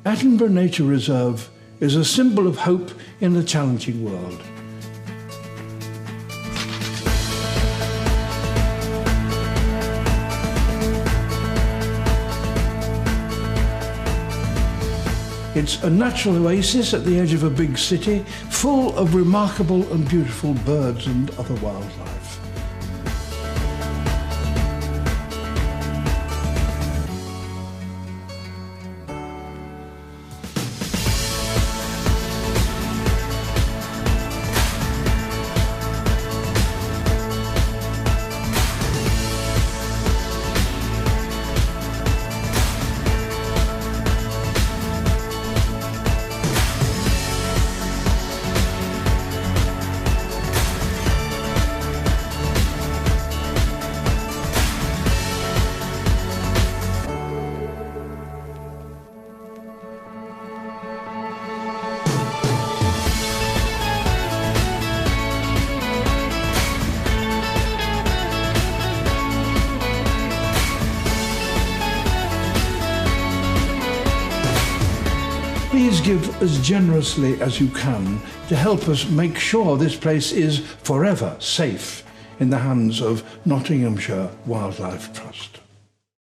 Attenborough Nature Reserve is a symbol of hope in a challenging world. It's a natural oasis at the edge of a big city, full of remarkable and beautiful birds and other wildlife. Please give as generously as you can to help us make sure this place is forever safe in the hands of Nottinghamshire Wildlife Trust.